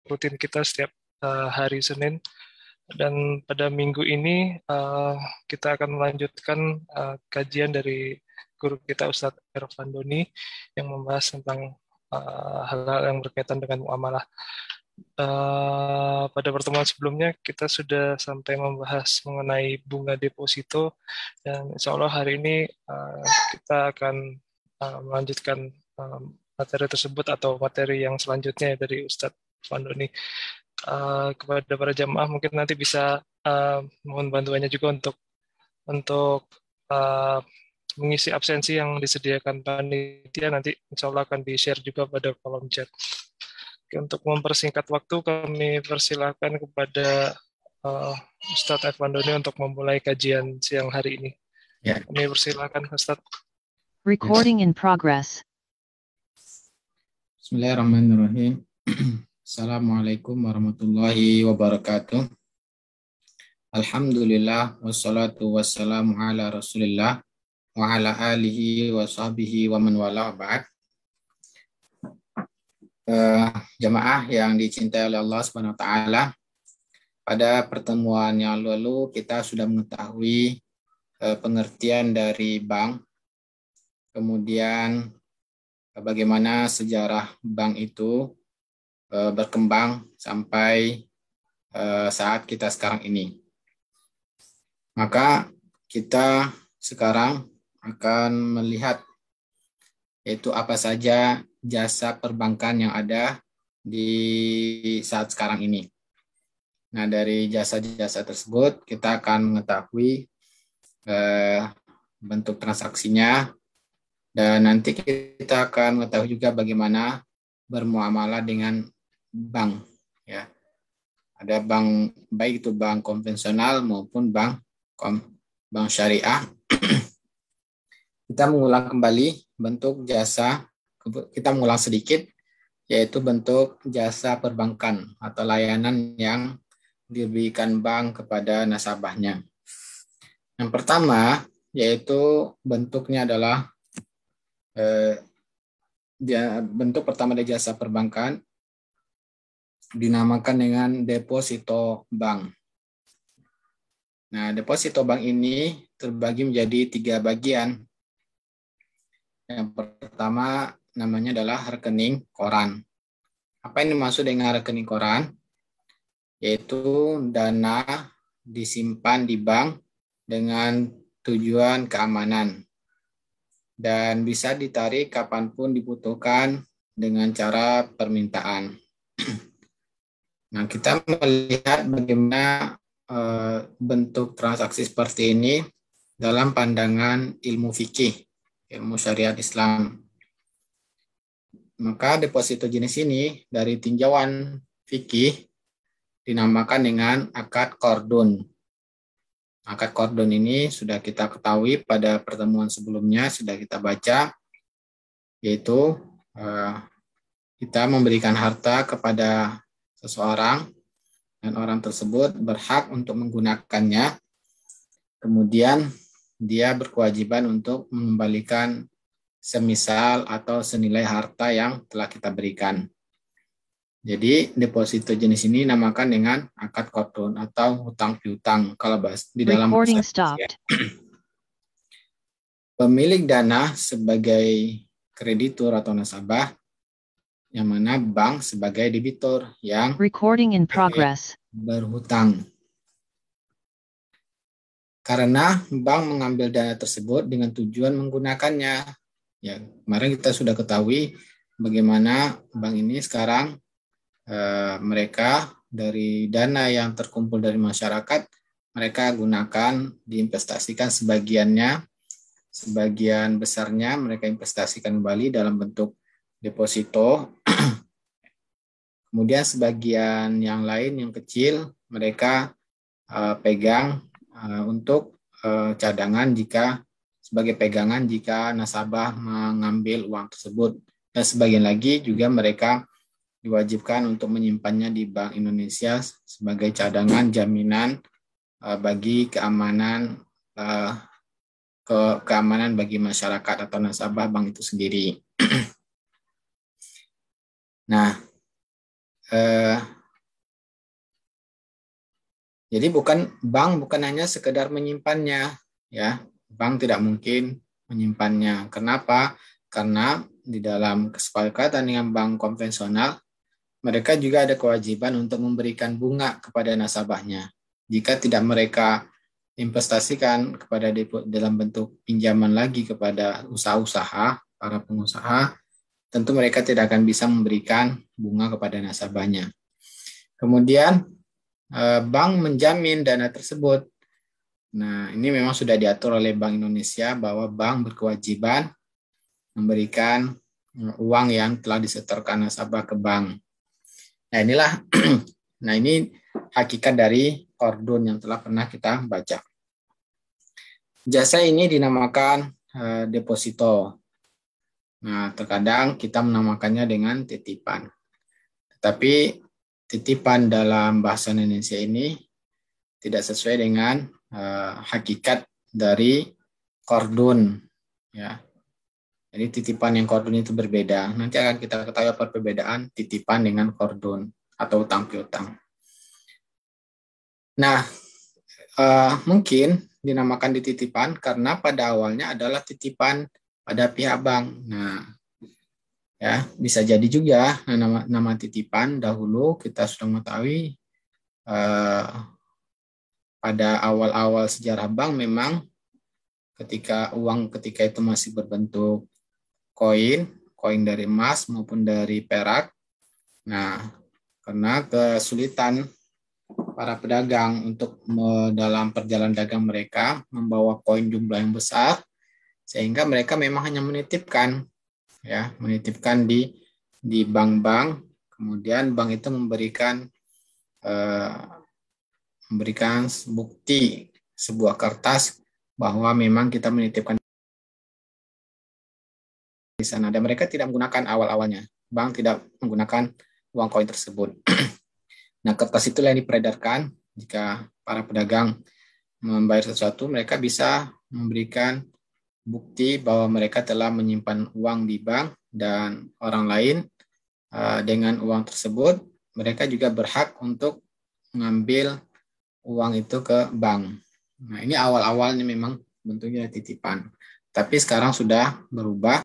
rutin kita setiap hari Senin. Dan pada minggu ini kita akan melanjutkan kajian dari guru kita Ustadz Irfan Doni yang membahas tentang hal-hal yang berkaitan dengan muamalah. Pada pertemuan sebelumnya kita sudah sampai membahas mengenai bunga deposito, dan insya Allah hari ini kita akan melanjutkan materi tersebut atau materi yang selanjutnya dari Ustadz Irfan Doni. Kepada para jamaah mungkin nanti bisa mohon bantuannya juga untuk mengisi absensi yang disediakan panitia, nanti insya Allah akan di-share juga pada kolom chat. Oke, untuk mempersingkat waktu kami persilahkan kepada Ustadz Irfan Doni untuk memulai kajian siang hari ini. Ya. Kami persilahkan Ustadz. Recording in progress. Bismillahirrahmanirrahim. Assalamualaikum warahmatullahi wabarakatuh. Alhamdulillah wassalatu wassalamu ala Rasulillah wa ala alihi wa sahbihi wa man wala ba'd. Jamaah yang dicintai oleh Allah Subhanahu wa taala, pada pertemuan yang lalu kita sudah mengetahui pengertian dari bank, kemudian bagaimana sejarah bank itu berkembang sampai saat kita sekarang ini. Maka kita sekarang akan melihat yaitu apa saja jasa perbankan yang ada di saat sekarang ini. Nah, dari jasa-jasa tersebut kita akan mengetahui bentuk transaksinya, dan nanti kita akan mengetahui juga bagaimana bermuamalah dengan bank, ya. Ada bank, baik itu bank konvensional maupun bank syariah. Kita mengulang kembali bentuk jasa, kita mengulang sedikit, yaitu bentuk jasa perbankan atau layanan yang diberikan bank kepada nasabahnya. Yang pertama, yaitu bentuknya adalah bentuk pertama dari jasa perbankan dinamakan dengan deposito bank. Nah, deposito bank ini terbagi menjadi 3 bagian. Yang pertama namanya adalah rekening koran. Apa yang dimaksud dengan rekening koran? Yaitu dana disimpan di bank dengan tujuan keamanan dan bisa ditarik kapanpun dibutuhkan dengan cara permintaan. Nah, kita melihat bagaimana bentuk transaksi seperti ini dalam pandangan ilmu fikih, ilmu syariat Islam. Maka deposito jenis ini dari tinjauan fikih dinamakan dengan akad qardun. Akad qardun ini sudah kita ketahui pada pertemuan sebelumnya, sudah kita baca, yaitu kita memberikan harta kepada seseorang dan orang tersebut berhak untuk menggunakannya, kemudian dia berkewajiban untuk mengembalikan semisal atau senilai harta yang telah kita berikan. Jadi deposito jenis ini namakan dengan akad qardun atau hutang piutang kalau di dalam bahasa. Pemilik dana sebagai kreditur atau nasabah, yang mana bank sebagai debitur yang berhutang. Karena bank mengambil dana tersebut dengan tujuan menggunakannya. Ya, kemarin kita sudah ketahui bagaimana bank ini sekarang mereka dari dana yang terkumpul dari masyarakat, mereka gunakan, diinvestasikan sebagiannya, sebagian besarnya mereka investasikan kembali dalam bentuk deposito. Kemudian sebagian yang lain yang kecil mereka pegang untuk cadangan sebagai pegangan jika nasabah mengambil uang tersebut. Dan sebagian lagi juga mereka diwajibkan untuk menyimpannya di Bank Indonesia sebagai cadangan jaminan bagi keamanan bagi masyarakat atau nasabah bank itu sendiri. Nah, Jadi bank bukan hanya sekedar menyimpannya, ya. Bank tidak mungkin menyimpannya. Kenapa? Karena di dalam kesepakatan dengan bank konvensional, mereka juga ada kewajiban untuk memberikan bunga kepada nasabahnya. Jika tidak mereka investasikan kepada dalam bentuk pinjaman lagi kepada usaha-usaha, para pengusaha, tentu mereka tidak akan bisa memberikan bunga kepada nasabahnya. Kemudian bank menjamin dana tersebut. Nah, ini memang sudah diatur oleh Bank Indonesia bahwa bank berkewajiban memberikan uang yang telah disetorkan nasabah ke bank. Nah, nah ini hakikat dari kordun yang telah pernah kita baca. Jasa ini dinamakan deposito. Nah, terkadang kita menamakannya dengan titipan. Tetapi titipan dalam bahasa Indonesia ini tidak sesuai dengan hakikat dari kordun, ya. Jadi titipan yang kordun itu berbeda. Nanti akan kita ketahui perbedaan titipan dengan kordun atau utang piutang. Nah, mungkin dinamakan dititipan karena pada awalnya adalah titipan pada pihak bank. Nah, ya bisa jadi juga nama titipan dahulu kita sudah mengetahui pada awal-awal sejarah bank memang ketika itu masih berbentuk koin dari emas maupun dari perak. Nah, karena kesulitan para pedagang untuk dalam perjalanan dagang mereka membawa koin jumlah yang besar, sehingga mereka memang hanya menitipkan di bank-bank. Kemudian bank itu memberikan bukti sebuah kertas bahwa memang kita menitipkan di sana. Dan mereka tidak menggunakan awal-awalnya. Bank tidak menggunakan uang koin tersebut. Nah, kertas itulah yang diperedarkan. Jika para pedagang membayar sesuatu, mereka bisa memberikan bukti bahwa mereka telah menyimpan uang di bank dan orang lain dengan uang tersebut, mereka juga berhak untuk mengambil uang itu ke bank. Nah, ini awal-awalnya memang bentuknya titipan. Tapi sekarang sudah berubah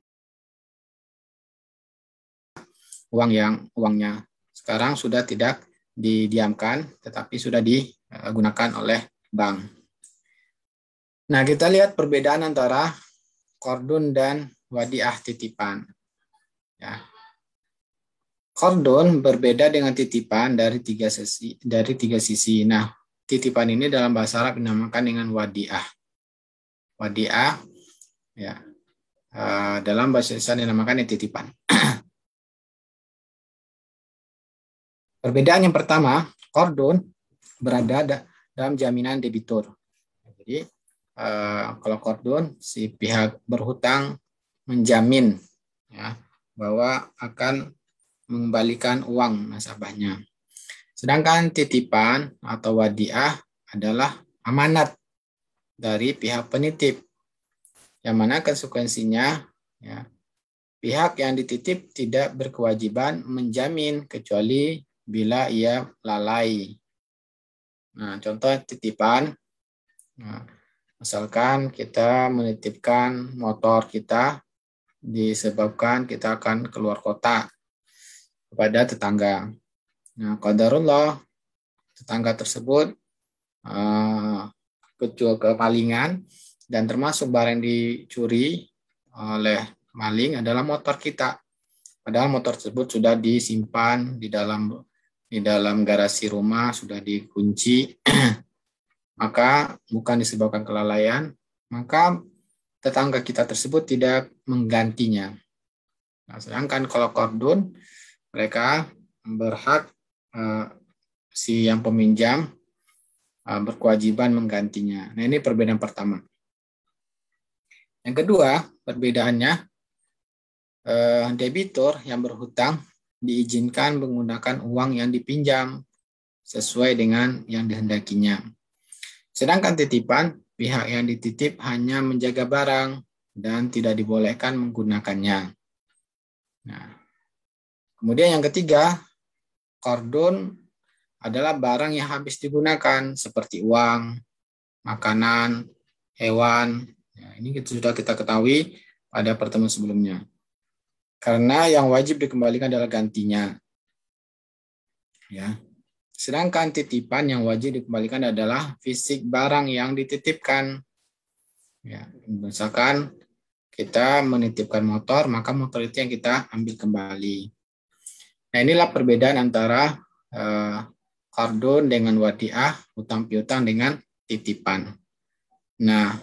uangnya sekarang sudah tidak didiamkan, tetapi sudah digunakan oleh bank. Nah, kita lihat perbedaan antara kordun dan wadiah titipan. Ya. Kordun berbeda dengan titipan dari tiga sisi. Nah, titipan ini dalam bahasa Arab dinamakan dengan wadiah. Wadiah, ya, dalam bahasa Indonesia dinamakan titipan. Perbedaan yang pertama, kordun berada dalam jaminan debitur. Jadi, kalau kordun, si pihak berhutang menjamin ya, bahwa akan mengembalikan uang nasabahnya. Sedangkan titipan atau wadiah adalah amanat dari pihak penitip, yang mana konsekuensinya ya, pihak yang dititip tidak berkewajiban menjamin kecuali bila ia lalai. Nah, contoh titipan, nah, misalkan kita menitipkan motor kita disebabkan kita akan keluar kota kepada tetangga. Nah, qadarullah tetangga tersebut kemalingan dan termasuk barang yang dicuri oleh maling adalah motor kita. Padahal motor tersebut sudah disimpan di dalam garasi rumah, sudah dikunci, maka bukan disebabkan kelalaian, maka tetangga kita tersebut tidak menggantinya. Nah, sedangkan kalau kordun, mereka berhak, si yang peminjam berkewajiban menggantinya. Nah, ini perbedaan pertama. Yang kedua, perbedaannya, debitur yang berhutang diizinkan menggunakan uang yang dipinjam sesuai dengan yang dihendakinya. Sedangkan titipan, pihak yang dititip hanya menjaga barang dan tidak dibolehkan menggunakannya. Nah, kemudian yang ketiga, kordun adalah barang yang habis digunakan seperti uang, makanan, hewan. Ya, ini sudah kita ketahui pada pertemuan sebelumnya. Karena yang wajib dikembalikan adalah gantinya. Ya. Sedangkan titipan yang wajib dikembalikan adalah fisik barang yang dititipkan. Ya, misalkan kita menitipkan motor, maka motor itu yang kita ambil kembali. Nah, inilah perbedaan antara qardun dengan wadiah, utang piutang dengan titipan. Nah,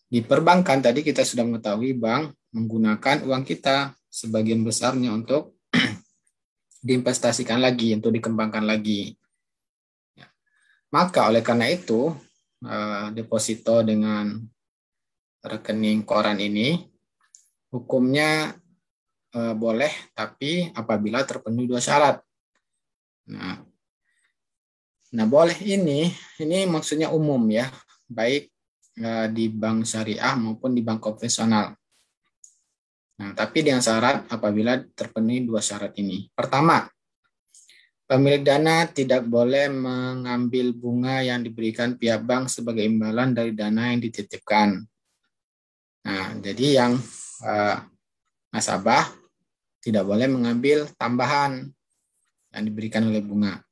di perbankan tadi kita sudah mengetahui bank menggunakan uang kita sebagian besarnya untuk diinvestasikan lagi, untuk dikembangkan lagi. Maka oleh karena itu, deposito dengan rekening koran ini hukumnya boleh, tapi apabila terpenuhi 2 syarat. Nah, boleh ini maksudnya umum ya, baik di bank syariah maupun di bank konvensional. Nah, tapi dengan syarat apabila terpenuhi 2 syarat ini. Pertama, pemilik dana tidak boleh mengambil bunga yang diberikan pihak bank sebagai imbalan dari dana yang dititipkan. Nah, jadi yang nasabah tidak boleh mengambil tambahan yang diberikan oleh bunga.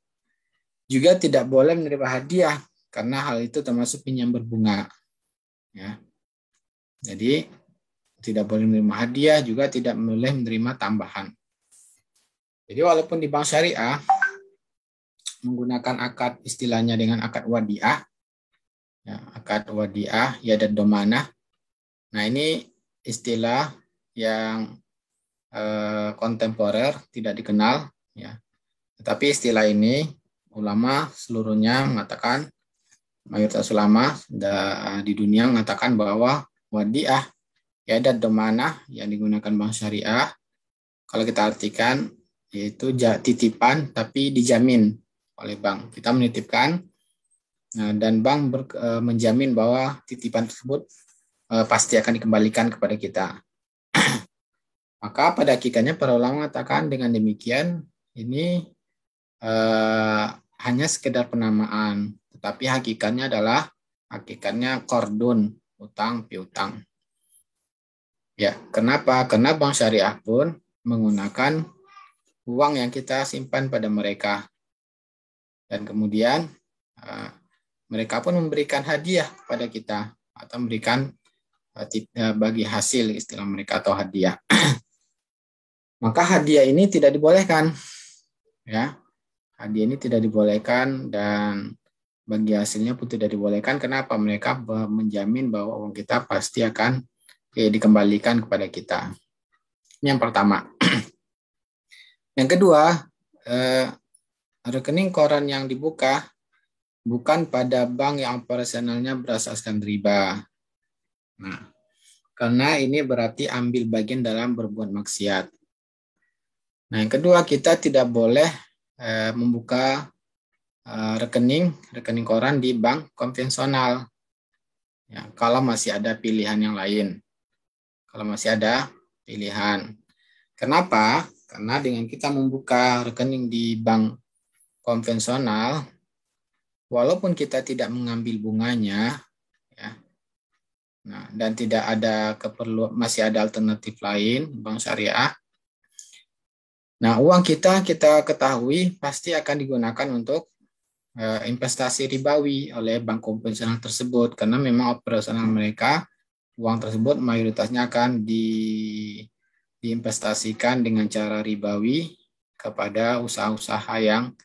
Juga tidak boleh menerima hadiah karena hal itu termasuk pinjam berbunga. Ya. Jadi tidak boleh menerima hadiah, juga tidak boleh menerima tambahan. Jadi walaupun di bank syariah menggunakan akad istilahnya dengan akad wadiah, ya, akad wadiah ya dan domanah. Nah, ini istilah yang kontemporer, tidak dikenal, ya. Tetapi istilah ini ulama seluruhnya mengatakan, mayoritas ulama di dunia mengatakan bahwa wadiah ya dan domanah yang digunakan bank syariah, kalau kita artikan yaitu titipan tapi dijamin oleh bank. Kita menitipkan dan bank menjamin bahwa titipan tersebut pasti akan dikembalikan kepada kita. Maka pada hakikatnya para ulama mengatakan dengan demikian ini hanya sekedar penamaan, tetapi hakikatnya qardun, utang piutang. Ya, kenapa? Karena bank syariah pun menggunakan uang yang kita simpan pada mereka. Dan kemudian mereka pun memberikan hadiah kepada kita atau memberikan bagi hasil istilah mereka atau hadiah. Maka hadiah ini tidak dibolehkan. Ya. Hadiah ini tidak dibolehkan dan bagi hasilnya pun tidak dibolehkan. Kenapa? Mereka menjamin bahwa uang kita pasti akan dikembalikan kepada kita. Ini yang pertama. Yang kedua, rekening koran yang dibuka bukan pada bank yang operasionalnya berasaskan riba. Nah, karena ini berarti ambil bagian dalam berbuat maksiat. Nah, yang kedua, kita tidak boleh membuka rekening koran di bank konvensional. Ya, kalau masih ada pilihan yang lain. Kalau masih ada pilihan. Kenapa? Karena dengan kita membuka rekening di bank konvensional, walaupun kita tidak mengambil bunganya, ya, nah, dan tidak ada masih ada alternatif lain bank syariah. Nah, uang kita ketahui pasti akan digunakan untuk investasi ribawi oleh bank konvensional tersebut, karena memang operasional mereka uang tersebut mayoritasnya akan diinvestasikan dengan cara ribawi kepada usaha-usaha yang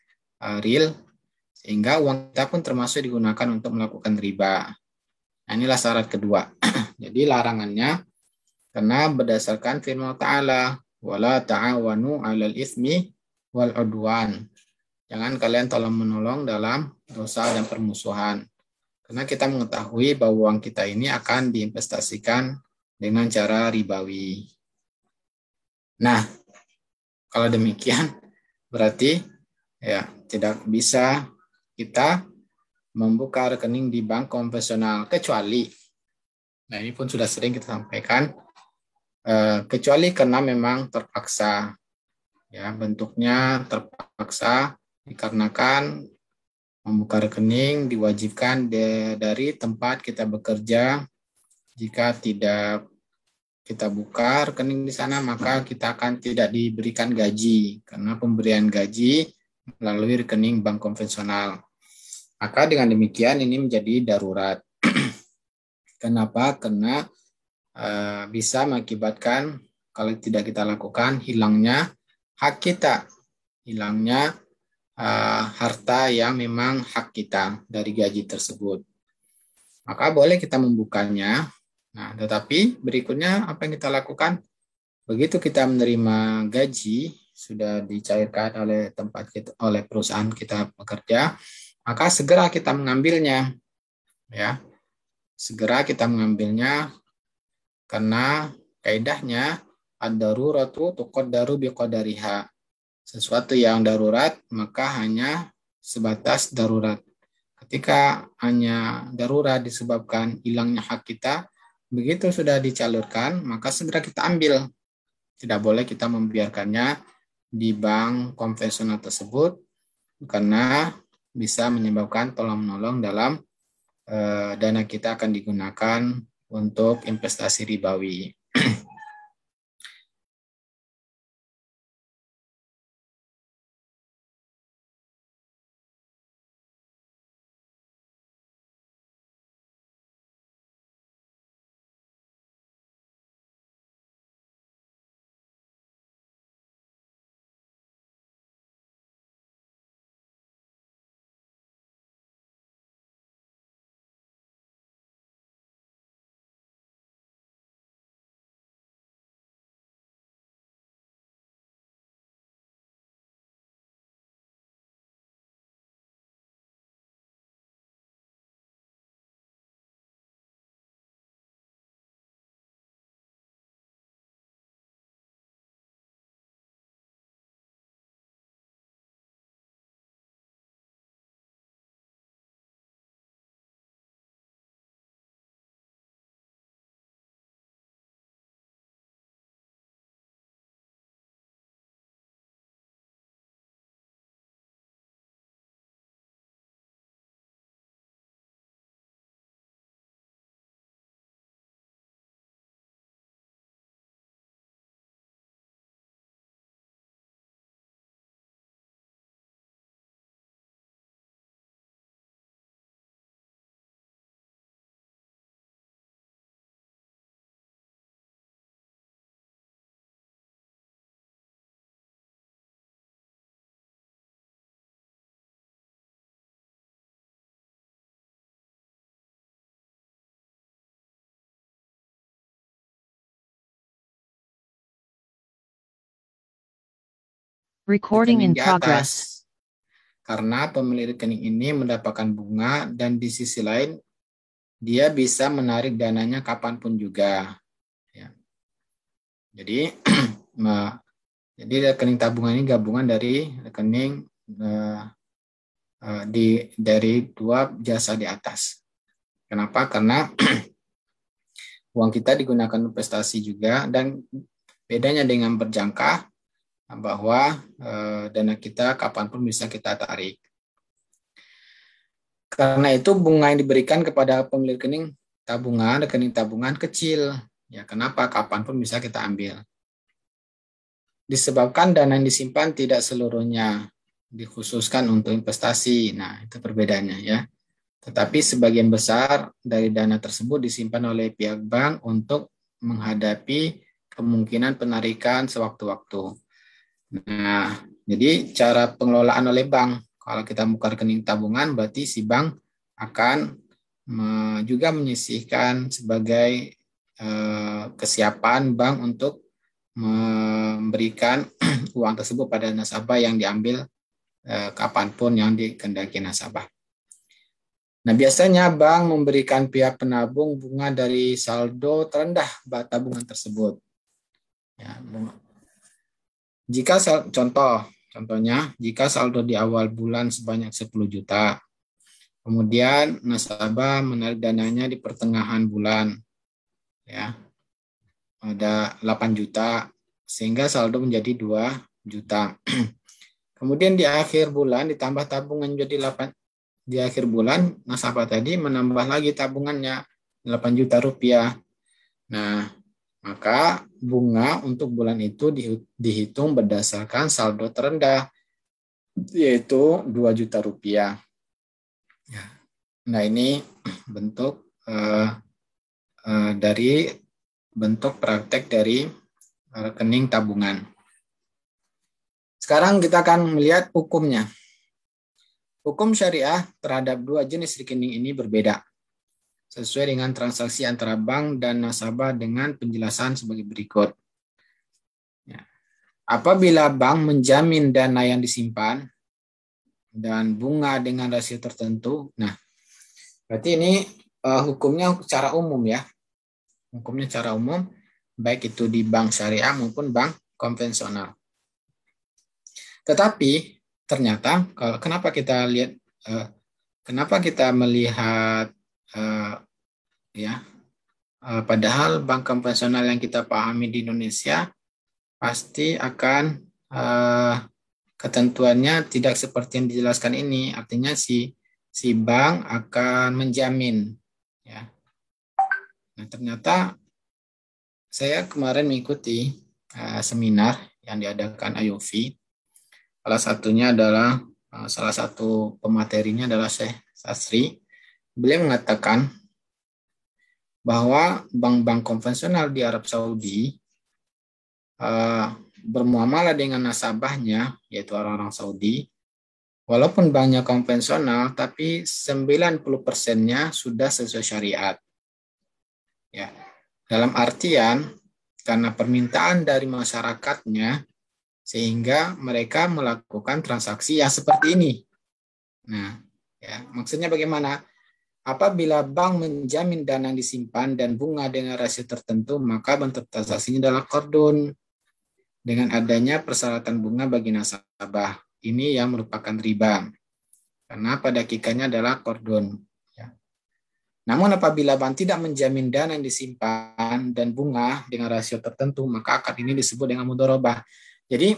real, sehingga uang kita pun termasuk digunakan untuk melakukan riba. Nah, inilah syarat kedua. Jadi larangannya karena berdasarkan firman Ta'ala, wala ta'awanu 'alal itsmi wal 'udwan. Jangan kalian tolong-menolong dalam dosa dan permusuhan. Karena kita mengetahui bahwa uang kita ini akan diinvestasikan dengan cara ribawi. Nah, kalau demikian berarti ya tidak bisa kita membuka rekening di bank konvensional kecuali, nah ini pun sudah sering kita sampaikan, kecuali karena memang terpaksa, ya bentuknya terpaksa dikarenakan Membuka rekening diwajibkan dari tempat kita bekerja. Jika tidak kita buka rekening di sana, maka kita akan tidak diberikan gaji, karena pemberian gaji melalui rekening bank konvensional. Maka dengan demikian ini menjadi darurat. Kenapa? Karena bisa mengakibatkan kalau tidak kita lakukan hilangnya hak kita, hilangnya harta yang memang hak kita dari gaji tersebut. Maka boleh kita membukanya. Nah, tetapi berikutnya apa yang kita lakukan? Begitu kita menerima gaji sudah dicairkan oleh tempat kita, oleh perusahaan kita bekerja, maka segera kita mengambilnya, ya. Segera kita mengambilnya karena kaidahnya ad-daruratu tuqaddaru biqadariha. Sesuatu yang darurat maka hanya sebatas darurat. Ketika hanya darurat disebabkan hilangnya hak kita, begitu sudah dicalurkan maka segera kita ambil. Tidak boleh kita membiarkannya di bank konvensional tersebut karena bisa menyebabkan tolong-menolong dalam dana kita akan digunakan untuk investasi ribawi. Recording in Rekening di progress. atas. Karena pemilik rekening ini mendapatkan bunga dan di sisi lain dia bisa menarik dananya kapanpun juga. Ya. Jadi, jadi rekening tabungan ini gabungan dari rekening dari dua jasa di atas. Kenapa? Karena uang kita digunakan investasi juga dan bedanya dengan berjangka bahwa dana kita kapanpun bisa kita tarik. Karena itu bunga yang diberikan kepada pemilik rekening tabungan kecil. Ya, kenapa? Kapanpun bisa kita ambil. Disebabkan dana yang disimpan tidak seluruhnya dikhususkan untuk investasi. Nah, itu perbedaannya ya. Tetapi sebagian besar dari dana tersebut disimpan oleh pihak bank untuk menghadapi kemungkinan penarikan sewaktu-waktu. Nah, jadi cara pengelolaan oleh bank, kalau kita buka rekening tabungan, berarti si bank akan juga menyisihkan sebagai kesiapan bank untuk memberikan uang tersebut pada nasabah yang diambil kapanpun yang dikehendaki nasabah. Nah, biasanya bank memberikan pihak penabung bunga dari saldo terendah tabungan tersebut. Ya, contohnya, jika saldo di awal bulan sebanyak 10 juta, kemudian nasabah menarik dananya di pertengahan bulan, ya, ada 8 juta, sehingga saldo menjadi 2 juta. Kemudian di akhir bulan ditambah tabungan menjadi di akhir bulan nasabah tadi menambah lagi tabungannya 8 juta rupiah. Nah, maka bunga untuk bulan itu dihitung berdasarkan saldo terendah, yaitu 2 juta rupiah. Nah, ini bentuk dari bentuk praktek dari rekening tabungan. Sekarang kita akan melihat hukumnya. Hukum syariah terhadap dua jenis rekening ini berbeda, sesuai dengan transaksi antara bank dan nasabah dengan penjelasan sebagai berikut. Ya. Apabila bank menjamin dana yang disimpan dan bunga dengan rasio tertentu, nah berarti ini hukumnya secara umum ya. Hukumnya secara umum, baik itu di bank syariah maupun bank konvensional. Tetapi ternyata kenapa kita melihat padahal bank konvensional yang kita pahami di Indonesia pasti akan ketentuannya tidak seperti yang dijelaskan ini, artinya si bank akan menjamin, ya. Nah, ternyata saya kemarin mengikuti seminar yang diadakan IOV. Salah satu pematerinya adalah Syekh Sasri. Beliau mengatakan bahwa bank-bank konvensional di Arab Saudi bermuamalah dengan nasabahnya, yaitu orang-orang Saudi, walaupun banknya konvensional, tapi 90%-nya sudah sesuai syariat. Ya. Dalam artian, karena permintaan dari masyarakatnya, sehingga mereka melakukan transaksi yang seperti ini. Nah, ya, maksudnya bagaimana? Apabila bank menjamin dana yang disimpan dan bunga dengan rasio tertentu, maka bentuk transaksinya adalah qardun. Dengan adanya persyaratan bunga bagi nasabah. Ini yang merupakan riba. Karena pada hakikatnya adalah qardun. Ya. Namun apabila bank tidak menjamin dana yang disimpan dan bunga dengan rasio tertentu, maka akad ini disebut dengan mudharabah. Jadi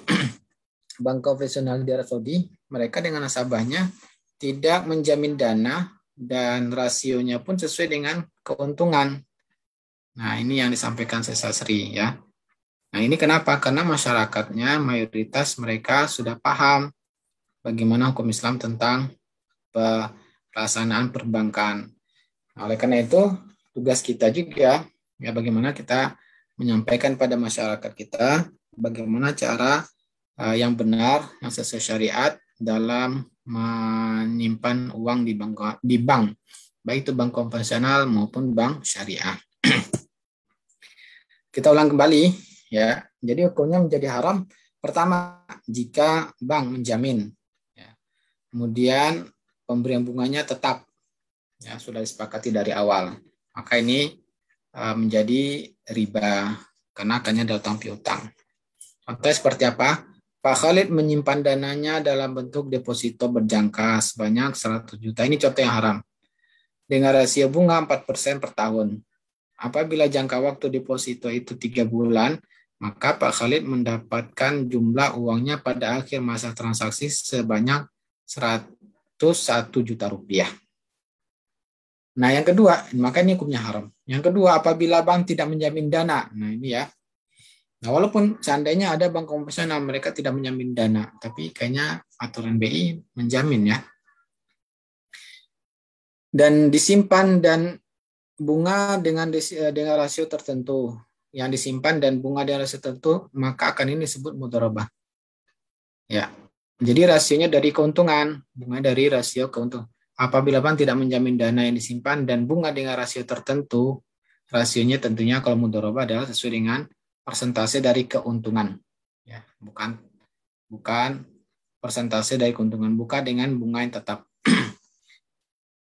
bank konvensional di Arab Saudi, mereka dengan nasabahnya tidak menjamin dana dan rasionya pun sesuai dengan keuntungan. Nah, ini yang disampaikan Syekh Sasri, ya. Nah, ini kenapa? Karena masyarakatnya mayoritas mereka sudah paham bagaimana hukum Islam tentang pelaksanaan perbankan. Nah, oleh karena itu, tugas kita juga ya bagaimana kita menyampaikan pada masyarakat kita bagaimana cara yang benar, yang sesuai syariat dalam menyimpan uang di bank, baik itu bank konvensional maupun bank syariah. Kita ulang kembali, ya. Jadi hukumnya menjadi haram pertama jika bank menjamin, ya. Kemudian pemberian bunganya tetap, ya, sudah disepakati dari awal, maka ini menjadi riba karena akannya adalah utang piutang. Contoh seperti apa? Pak Khalid menyimpan dananya dalam bentuk deposito berjangka sebanyak 100 juta. Ini contoh yang haram. Dengan rasio bunga 4% per tahun. Apabila jangka waktu deposito itu 3 bulan, maka Pak Khalid mendapatkan jumlah uangnya pada akhir masa transaksi sebanyak 101 juta rupiah. Nah, yang kedua, maka ini hukumnya haram. Yang kedua, apabila bank tidak menjamin dana. Nah, ini ya. Nah, walaupun seandainya ada bank konvensional, mereka tidak menjamin dana, tapi kayaknya aturan BI menjamin, ya. Dan disimpan dan bunga dengan rasio tertentu. Yang disimpan dan bunga dengan rasio tertentu, maka akan ini disebut mudharabah. Ya. Jadi rasionya dari keuntungan, bunga dari rasio keuntungan. Apabila bank tidak menjamin dana yang disimpan dan bunga dengan rasio tertentu, rasionya tentunya kalau mudharabah adalah sesuai dengan persentase dari keuntungan, ya, bukan persentase dari keuntungan, bukan dengan bunga yang tetap.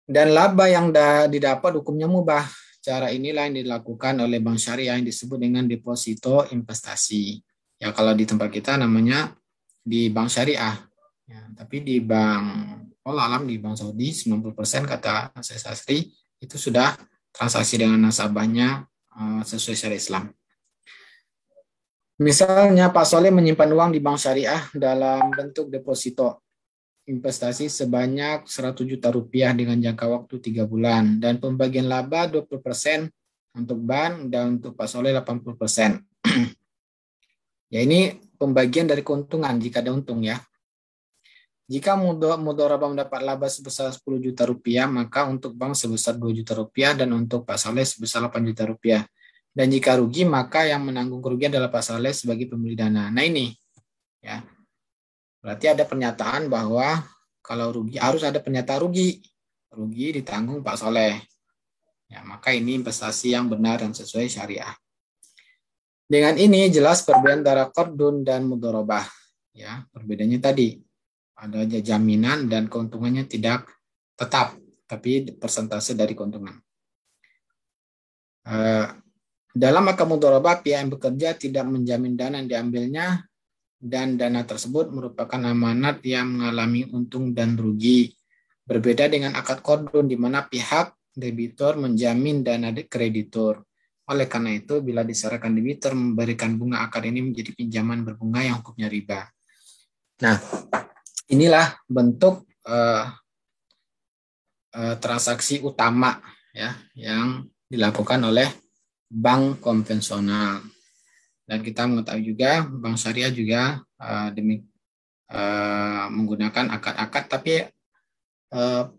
Dan laba yang didapat hukumnya mubah. Cara inilah yang dilakukan oleh bank syariah yang disebut dengan deposito investasi. Ya, kalau di tempat kita namanya di bank syariah. Ya, tapi di bank di bank Saudi 90% kata Syekh Sasri itu sudah transaksi dengan nasabahnya sesuai syariat Islam. Misalnya Pak Soleh menyimpan uang di bank syariah dalam bentuk deposito. investasi sebanyak 100 juta rupiah dengan jangka waktu 3 bulan. Dan pembagian laba 20% untuk bank dan untuk Pak Soleh 80%. Ya, ini pembagian dari keuntungan jika ada untung ya. Jika mudharabah mendapat laba sebesar 10 juta rupiah, maka untuk bank sebesar 2 juta rupiah dan untuk Pak Saleh sebesar 8 juta rupiah. Dan jika rugi, maka yang menanggung kerugian adalah Pak Saleh sebagai pembeli dana. Nah ini, ya, berarti ada pernyataan bahwa kalau rugi harus ada pernyataan rugi. Rugi ditanggung Pak Saleh. Ya, maka ini investasi yang benar dan sesuai syariah. Dengan ini jelas perbedaan antara qardun dan mudharabah. Ya, perbedaannya tadi ada jaminan dan keuntungannya tidak tetap, tapi persentase dari keuntungan. Dalam akad mudharabah, pihak yang bekerja tidak menjamin dana yang diambilnya dan dana tersebut merupakan amanat yang mengalami untung dan rugi. Berbeda dengan akad qardun di mana pihak debitur menjamin dana kreditur. Oleh karena itu, bila diserahkan debitur memberikan bunga akad ini menjadi pinjaman berbunga yang hukumnya riba. Nah, inilah bentuk transaksi utama ya yang dilakukan oleh bank konvensional. Dan kita mengetahui juga bank syariah juga menggunakan akad-akad, tapi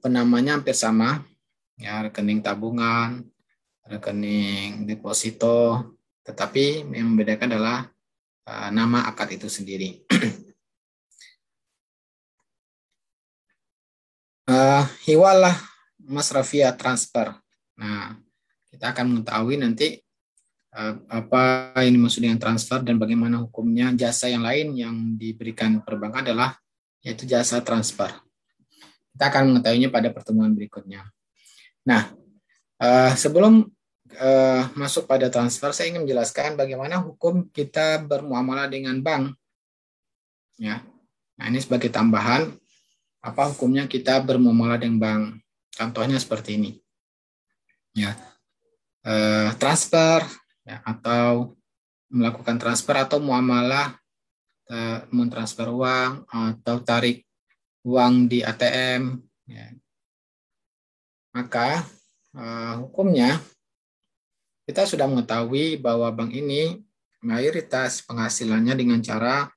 penamanya hampir sama ya, rekening tabungan, rekening deposito, tetapi yang membedakan adalah nama akad itu sendiri. Hiwalah masrafiyah transfer. Nah, kita akan mengetahui nanti apa ini maksud dengan transfer dan bagaimana hukumnya. Jasa yang lain yang diberikan perbankan adalah yaitu jasa transfer. Kita akan mengetahuinya pada pertemuan berikutnya. Nah, sebelum masuk pada transfer, saya ingin menjelaskan bagaimana hukum kita bermuamalah dengan bank. Ya, nah ini sebagai tambahan. Apa hukumnya kita bermuamalah dengan bank? Contohnya seperti ini. Ya, transfer ya, atau melakukan transfer atau muamalah mentransfer uang atau tarik uang di ATM. Ya. Maka hukumnya kita sudah mengetahui bahwa bank ini mayoritas penghasilannya dengan cara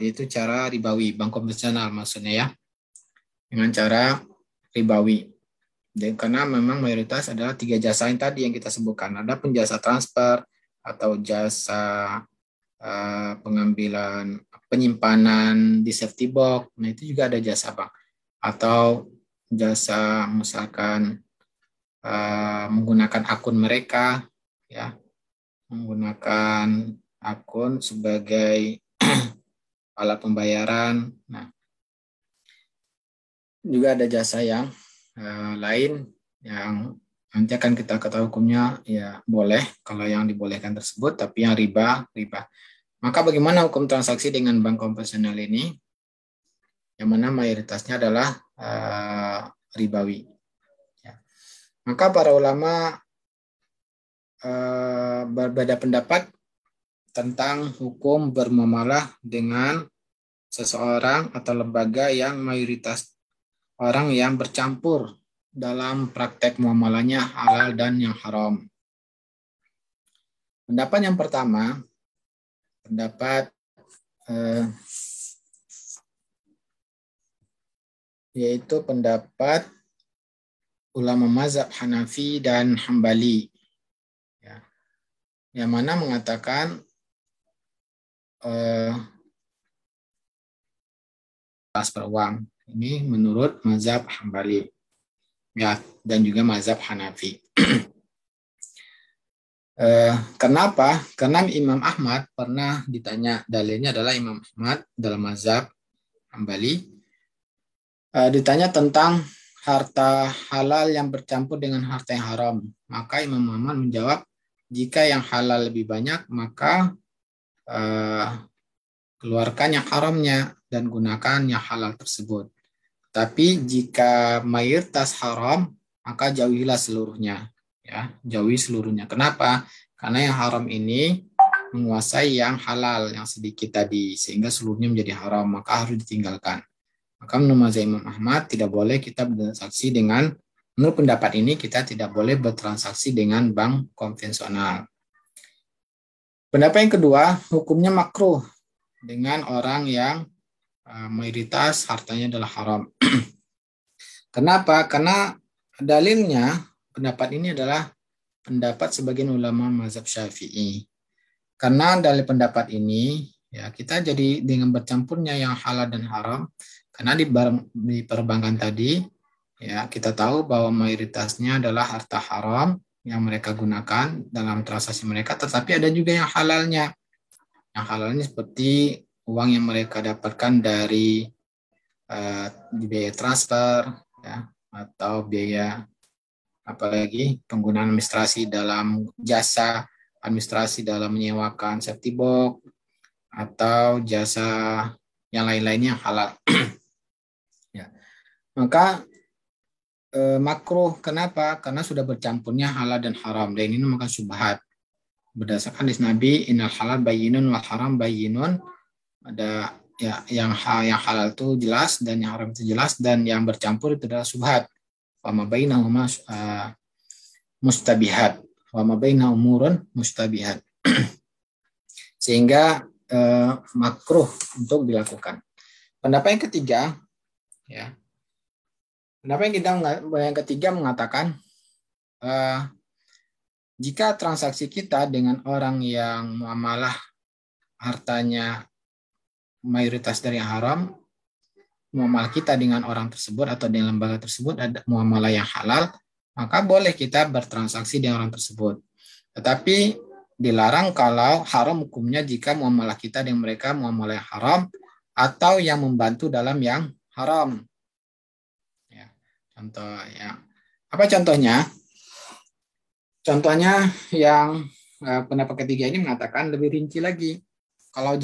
itu cara ribawi, bank konvensional maksudnya ya, dengan cara ribawi. Dan karena memang mayoritas adalah 3 jasa yang tadi yang kita sebutkan, ada pun jasa transfer atau jasa pengambilan penyimpanan di safety box, nah itu juga ada jasa bank, atau jasa misalkan menggunakan akun mereka ya, menggunakan akun sebagai alat pembayaran. Nah, juga ada jasa yang lain yang nanti akan kita ketahui hukumnya ya boleh kalau yang dibolehkan tersebut, tapi yang riba. Maka bagaimana hukum transaksi dengan bank konvensional ini? Yang mana mayoritasnya adalah ribawi. Ya. Maka para ulama berbeda pendapat tentang hukum bermuamalah dengan seseorang atau lembaga yang mayoritas orang yang bercampur dalam praktek muamalahnya halal dan yang haram. Pendapat yang pertama, pendapat yaitu pendapat ulama mazhab Hanafi dan Hambali, ya, yang mana mengatakan transfer uang ini menurut mazhab Hambali ya, dan juga mazhab Hanafi. Kenapa? Karena Imam Ahmad pernah ditanya, dalilnya adalah Imam Ahmad dalam mazhab Hambali ditanya tentang harta halal yang bercampur dengan harta yang haram. Maka Imam Ahmad menjawab, jika yang halal lebih banyak, maka keluarkan yang haramnya dan gunakan yang halal tersebut. Tapi jika mayoritas haram, maka jauhilah seluruhnya. Ya, jauhi seluruhnya. Kenapa? Karena yang haram ini menguasai yang halal yang sedikit tadi, sehingga seluruhnya menjadi haram, maka harus ditinggalkan. Maka menurut mazhab Imam Ahmad tidak boleh kita bertransaksi dengan, menurut pendapat ini kita tidak boleh bertransaksi dengan bank konvensional. Pendapat yang kedua, hukumnya makruh dengan orang yang mayoritas hartanya adalah haram. Kenapa? Karena dalilnya pendapat ini adalah pendapat sebagian ulama mazhab Syafi'i. Karena dari pendapat ini, ya kita jadi dengan bercampurnya yang halal dan haram. Karena di perbankan tadi, ya kita tahu bahwa mayoritasnya adalah harta haram yang mereka gunakan dalam transaksi mereka, tetapi ada juga yang halalnya. Yang halalnya seperti uang yang mereka dapatkan dari biaya transfer, ya, atau biaya apalagi penggunaan administrasi dalam jasa administrasi dalam menyewakan safety box atau jasa yang lain-lainnya yang halal. Ya. Maka makruh, kenapa? Karena sudah bercampurnya halal dan haram, dan ini maka syubhat. Berdasarkan hadis Nabi, innal halal bayyinun wal haram bayyinun, ada ya yang halal itu jelas dan yang haram itu jelas, dan yang bercampur itu adalah syubhat. Wa ma bainahuma mustabihat, wa ma bainahuma umurun mustabihat. Sehingga makruh untuk dilakukan. Pendapat yang ketiga, ya. Pendapat yang ketiga mengatakan jika transaksi kita dengan orang yang muamalah hartanya mayoritas dari yang haram, muamalah kita dengan orang tersebut atau dengan lembaga tersebut ada muamalah yang halal, maka boleh kita bertransaksi dengan orang tersebut. Tetapi dilarang kalau haram hukumnya jika muamalah kita dengan mereka muamalah yang haram atau yang membantu dalam yang haram. Ya, contoh ya. Apa contohnya? Contohnya yang pendapat ketiga ini mengatakan lebih rinci lagi. Kalau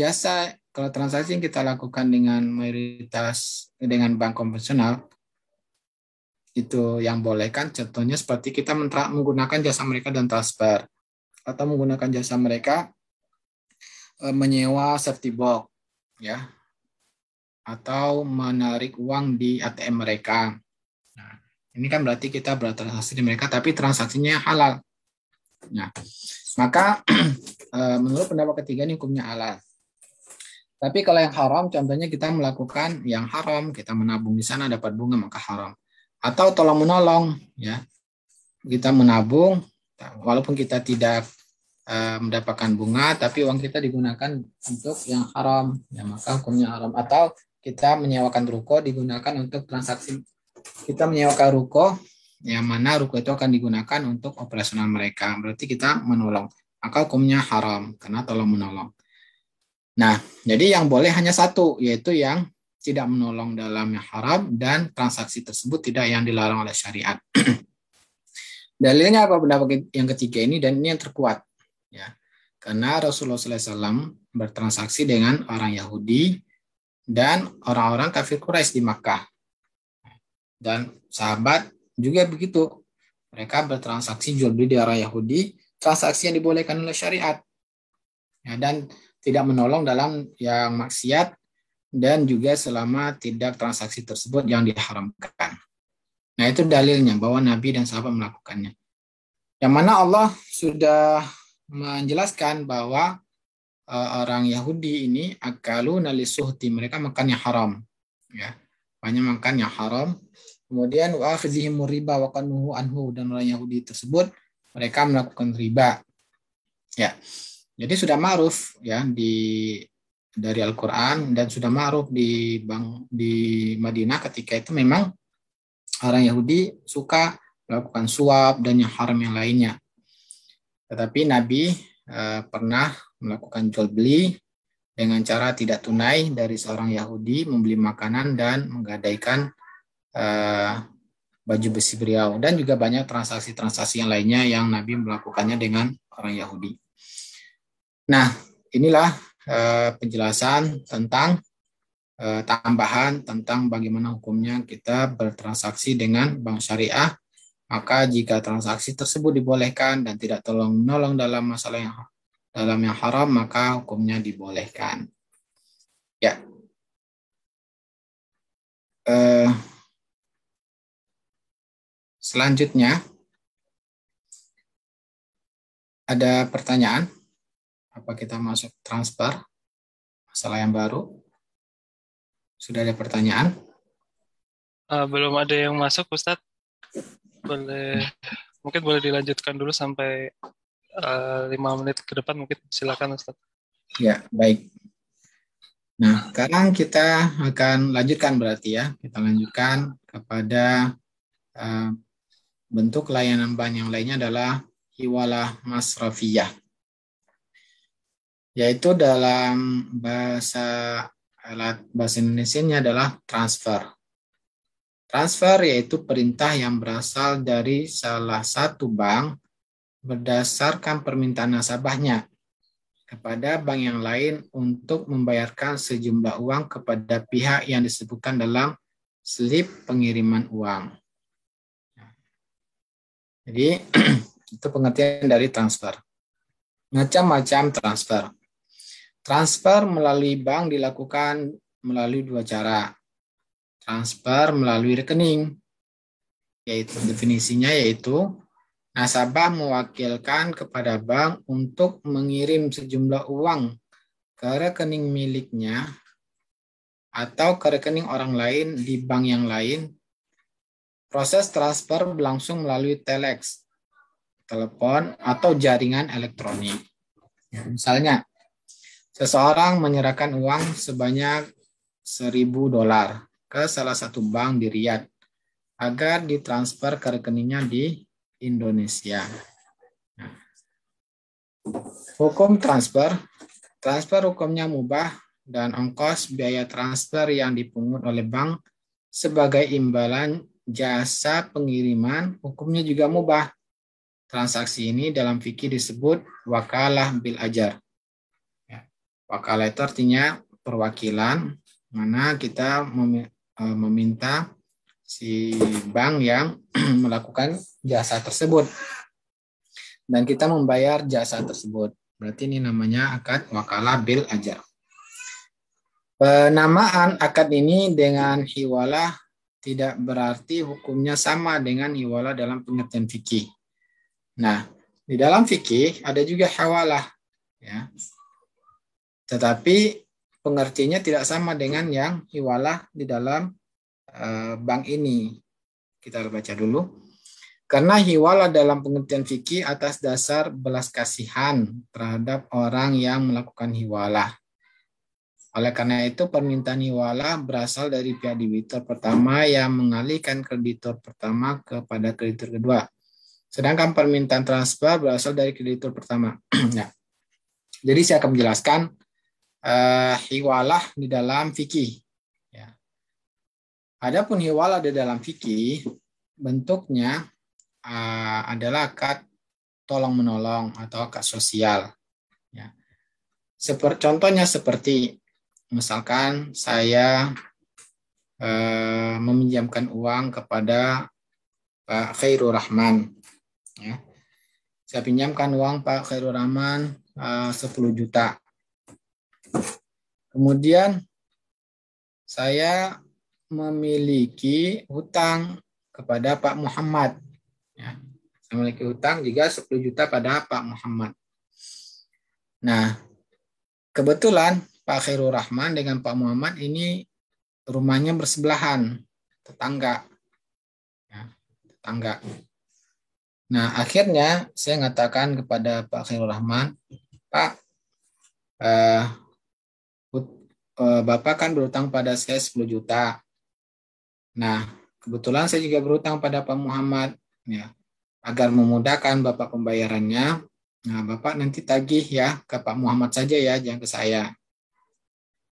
transaksi yang kita lakukan dengan mayoritas dengan bank konvensional itu yang boleh kan, contohnya seperti kita menggunakan jasa mereka dan transfer, atau menggunakan jasa mereka menyewa safety box, ya, atau menarik uang di ATM mereka. Nah, ini kan berarti kita bertransaksi di mereka, tapi transaksinya halal. Nah, maka menurut pendapat ketiga ini hukumnya halal. Tapi kalau yang haram, contohnya kita melakukan yang haram, kita menabung di sana dapat bunga maka haram. Atau tolong menolong, ya, kita menabung, walaupun kita tidak mendapatkan bunga, tapi uang kita digunakan untuk yang haram, ya maka hukumnya haram. Atau kita menyewakan ruko digunakan untuk transaksi, kita menyewakan ruko, yang mana ruko itu akan digunakan untuk operasional mereka, berarti kita menolong, maka hukumnya haram karena tolong menolong. Nah, jadi yang boleh hanya satu, yaitu yang tidak menolong dalam yang haram dan transaksi tersebut tidak yang dilarang oleh syariat. Dalilnya apa pendapat yang ketiga ini, dan ini yang terkuat, ya, karena Rasulullah SAW bertransaksi dengan orang Yahudi dan orang-orang kafir Quraisy di Makkah, dan sahabat juga begitu, mereka bertransaksi jual beli di orang Yahudi, transaksi yang dibolehkan oleh syariat, ya, dan tidak menolong dalam yang maksiat, dan juga selama tidak transaksi tersebut yang diharamkan. Nah, itu dalilnya bahwa Nabi dan sahabat melakukannya. Yang mana Allah sudah menjelaskan bahwa orang Yahudi ini akaluna lisuhti, mereka makan yang haram, ya, banyak makan yang haram. Kemudian wa akhzihimur riba wa qanuhu anhu, dan orang Yahudi tersebut mereka melakukan riba. Ya. Jadi sudah ma'ruf, ya, dari Al-Qur'an, dan sudah ma'ruf di Madinah ketika itu memang orang Yahudi suka melakukan suap dan yang haram yang lainnya. Tetapi Nabi pernah melakukan jual beli dengan cara tidak tunai dari seorang Yahudi, membeli makanan dan menggadaikan baju besi beliau, dan juga banyak transaksi-transaksi yang lainnya yang Nabi melakukannya dengan orang Yahudi. Nah, inilah penjelasan tentang tambahan tentang bagaimana hukumnya kita bertransaksi dengan bank syariah. Maka jika transaksi tersebut dibolehkan dan tidak tolong-menolong dalam masalah yang haram, maka hukumnya dibolehkan. Ya. Selanjutnya, ada pertanyaan? Apa kita masuk transfer? Masalah yang baru? Sudah ada pertanyaan? Belum ada yang masuk, Ustadz. Mungkin boleh dilanjutkan dulu sampai 5 menit ke depan, mungkin silakan, Ustadz. Ya, baik. Nah, sekarang kita akan lanjutkan berarti ya. Kita lanjutkan kepada bentuk layanan bank yang lainnya adalah hiwalah masrafiyah. Yaitu dalam bahasa Indonesianya adalah transfer. Transfer yaitu perintah yang berasal dari salah satu bank berdasarkan permintaan nasabahnya kepada bank yang lain untuk membayarkan sejumlah uang kepada pihak yang disebutkan dalam slip pengiriman uang. Jadi, itu pengertian dari transfer. Macam-macam transfer. Transfer melalui bank dilakukan melalui dua cara. Transfer melalui rekening, yaitu definisinya yaitu nasabah mewakilkan kepada bank untuk mengirim sejumlah uang ke rekening miliknya atau ke rekening orang lain di bank yang lain. Proses transfer berlangsung melalui telex, telepon, atau jaringan elektronik. Misalnya, seseorang menyerahkan uang sebanyak $1.000 ke salah satu bank di Riyadh agar ditransfer ke rekeningnya di Indonesia. Hukum transfer. Transfer hukumnya mubah dan ongkos biaya transfer yang dipungut oleh bank sebagai imbalan jasa pengiriman hukumnya juga mubah. Transaksi ini dalam fikih disebut wakalah bil ajar. Wakalah itu artinya perwakilan, mana kita meminta si bank yang melakukan jasa tersebut dan kita membayar jasa tersebut. Berarti ini namanya akad wakalah bil ajar. Penamaan akad ini dengan hiwalah tidak berarti hukumnya sama dengan hiwalah dalam pengertian fikih. Nah, di dalam fikih ada juga hawalah, ya. Tetapi pengertiannya tidak sama dengan yang hiwalah di dalam bank ini. Kita baca dulu. Karena hiwalah dalam pengertian fikih atas dasar belas kasihan terhadap orang yang melakukan hiwalah. Oleh karena itu permintaan hiwalah berasal dari pihak debitur pertama yang mengalihkan kreditur pertama kepada kreditur kedua. Sedangkan permintaan transfer berasal dari kreditur pertama. Nah, jadi saya akan menjelaskan hiwalah di dalam fikih. Adapun hiwalah di dalam fikih bentuknya adalah akad tolong-menolong atau akad sosial. Ya. Contohnya seperti misalkan saya meminjamkan uang kepada Pak Khairul Rahman. Ya. Saya pinjamkan uang Pak Khairul Rahman 10 juta. Kemudian saya memiliki hutang kepada Pak Muhammad. Ya, saya memiliki hutang juga 10 juta pada Pak Muhammad. Nah, kebetulan Pak Khairul Rahman dengan Pak Muhammad ini rumahnya bersebelahan, tetangga. Ya, tetangga. Nah, akhirnya saya mengatakan kepada Pak Khairul Rahman, Pak, Bapak kan berutang pada saya 10 juta. Nah, kebetulan saya juga berutang pada Pak Muhammad, ya. Agar memudahkan Bapak pembayarannya, nah Bapak nanti tagih ya ke Pak Muhammad saja ya, jangan ke saya.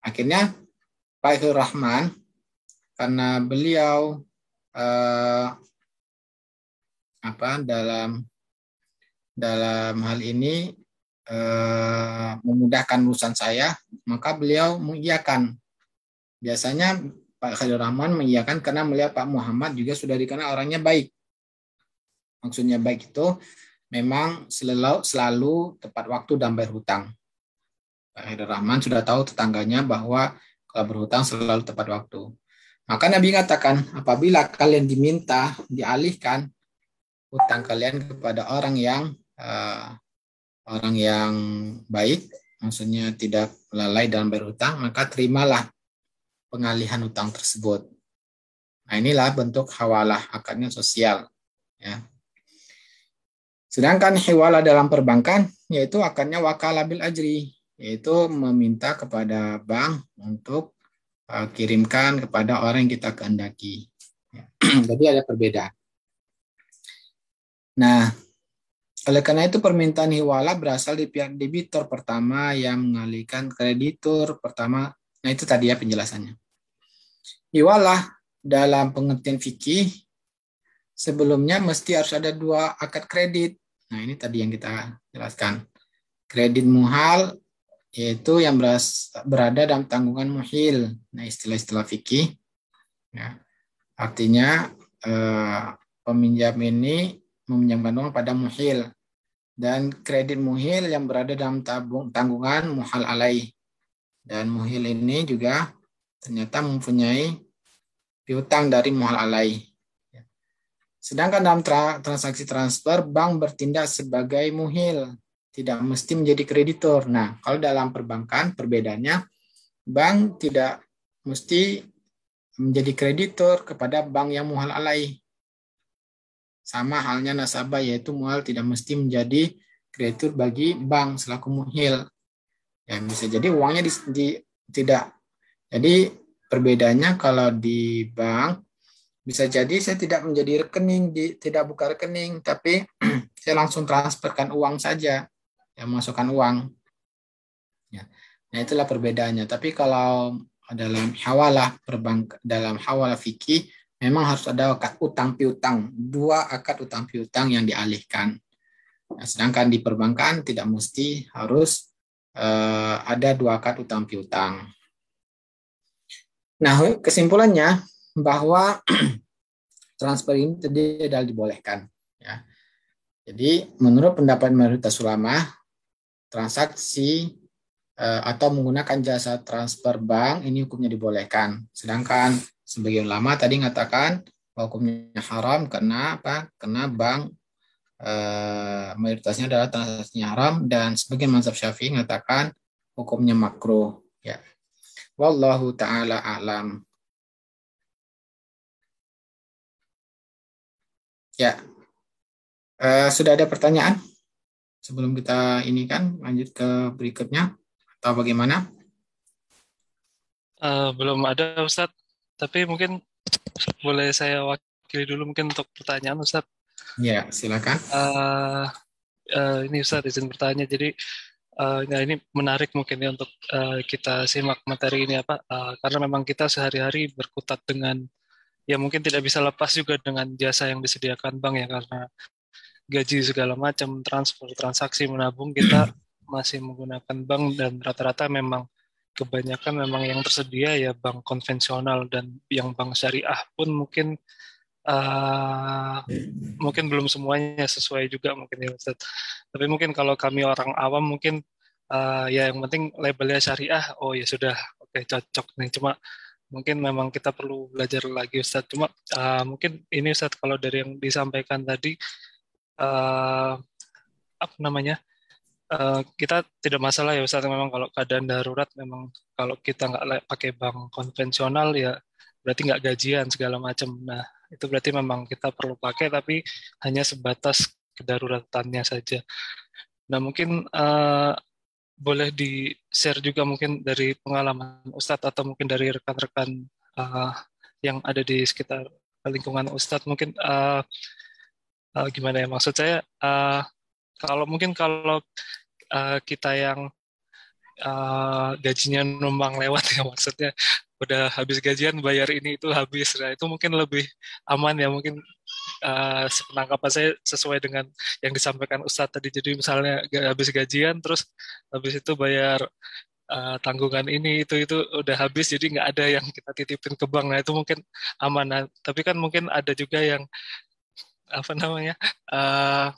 Akhirnya Pak Khairul Rahman, karena beliau dalam hal ini memudahkan urusan saya, maka beliau mengiyakan. Biasanya Pak Khairul Rahman mengiyakan karena melihat Pak Muhammad juga sudah dikenal orangnya baik. Maksudnya baik itu memang selalu tepat waktu dan bayar hutang. Pak Khairul Rahman sudah tahu tetangganya bahwa kalau berhutang selalu tepat waktu. Maka Nabi katakan, apabila kalian diminta dialihkan hutang kalian kepada orang yang baik, maksudnya tidak lalai dalam berhutang, maka terimalah pengalihan hutang tersebut. Nah, inilah bentuk hawalah, akadnya sosial. Ya. Sedangkan hiwalah dalam perbankan, yaitu akadnya wakalah bil ajri, yaitu meminta kepada bank untuk kirimkan kepada orang yang kita kehendaki. Ya. Jadi ada perbedaan. Nah, oleh karena itu permintaan hiwala berasal di pihak debitur pertama yang mengalihkan kreditur pertama. Nah, itu tadi ya penjelasannya. Hiwala dalam pengertian fikih sebelumnya mesti harus ada 2 akad kredit. Nah, ini tadi yang kita jelaskan. Kredit muhal yaitu yang berada dalam tanggungan muhil. Nah, istilah-istilah fikih. Ya. Artinya peminjam ini meminjamkan uang pada muhil, dan kredit muhil yang berada dalam tanggungan muhal alaih. Dan muhil ini juga ternyata mempunyai piutang dari muhal alaih. Sedangkan dalam transaksi transfer, bank bertindak sebagai muhil, tidak mesti menjadi kreditor. Nah, kalau dalam perbankan perbedaannya, bank tidak mesti menjadi kreditor kepada bank yang muhal alaih. Sama halnya nasabah, yaitu muhal tidak mesti menjadi kreditur bagi bank selaku muhil. Ya, bisa jadi uangnya tidak. Jadi perbedaannya kalau di bank bisa jadi saya tidak menjadi rekening, tidak buka rekening, tapi saya langsung transferkan uang saja, ya, masukkan uang. Ya. Nah, itulah perbedaannya. Tapi kalau dalam hawalah fikih memang harus ada akad utang piutang, 2 akad utang piutang yang dialihkan. Nah, sedangkan di perbankan tidak mesti harus ada 2 akad utang piutang. Nah, kesimpulannya bahwa transfer ini tidak dibolehkan. Ya. Jadi menurut pendapat mayoritas ulama, transaksi atau menggunakan jasa transfer bank ini hukumnya dibolehkan. Sedangkan sebagian ulama tadi mengatakan hukumnya haram karena apa? Karena bank mayoritasnya adalah transaksinya haram, dan sebagian mazhab Syafi'i mengatakan hukumnya makruh. Ya. Wallahu taala a'lam. Ya. Sudah ada pertanyaan sebelum kita ini kan lanjut ke berikutnya atau bagaimana? Belum ada Ustadz, tapi mungkin boleh saya wakili dulu mungkin untuk pertanyaan Ustadz. Ya, silakan. Ini Ustadz izin bertanya. Jadi nah ini menarik mungkin ya untuk kita simak materi ini apa? Karena memang kita sehari-hari berkutat dengan, ya mungkin tidak bisa lepas juga dengan jasa yang disediakan bank ya, karena gaji segala macam, transfer, transaksi, menabung, kita masih menggunakan bank, dan rata-rata memang kebanyakan memang yang tersedia ya bank konvensional, dan yang bank syariah pun mungkin mungkin belum semuanya sesuai juga mungkin ya Ustaz. Tapi mungkin kalau kami orang awam mungkin ya yang penting labelnya syariah, oh ya sudah, oke, cocok nih. Cuma mungkin memang kita perlu belajar lagi Ustaz. Cuma mungkin ini Ustaz, kalau dari yang disampaikan tadi apa namanya, kita tidak masalah ya Ustaz, memang kalau keadaan darurat memang kalau kita nggak pakai bank konvensional ya berarti nggak gajian segala macam. Nah itu berarti memang kita perlu pakai, tapi hanya sebatas kedaruratannya saja. Nah mungkin boleh di-share juga mungkin dari pengalaman Ustadz atau mungkin dari rekan-rekan yang ada di sekitar lingkungan Ustadz, mungkin gimana ya, maksud saya kalau mungkin kalau kita yang gajinya numpang lewat ya, maksudnya udah habis gajian bayar ini itu habis, nah itu mungkin lebih aman ya, mungkin sepenangkapan saya sesuai dengan yang disampaikan Ustadz tadi. Jadi misalnya habis gajian terus habis itu bayar tanggungan ini itu udah habis, jadi nggak ada yang kita titipin ke bank, nah itu mungkin aman. Nah, tapi kan mungkin ada juga yang apa namanya uh,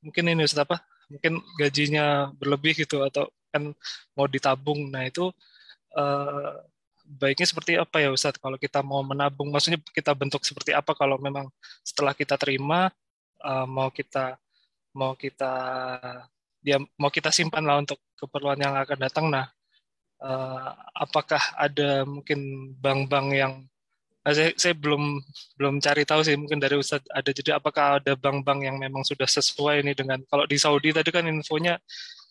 mungkin ini Ustadz apa, mungkin gajinya berlebih gitu atau kan mau ditabung, nah itu uh, baiknya seperti apa ya Ustadz kalau kita mau menabung? Maksudnya kita bentuk seperti apa kalau memang setelah kita terima mau kita mau kita simpan lah untuk keperluan yang akan datang. Nah, apakah ada mungkin bank-bank yang saya belum cari tahu sih, mungkin dari Ustadz ada, jadi apakah ada bank-bank yang memang sudah sesuai ini dengan, kalau di Saudi tadi kan infonya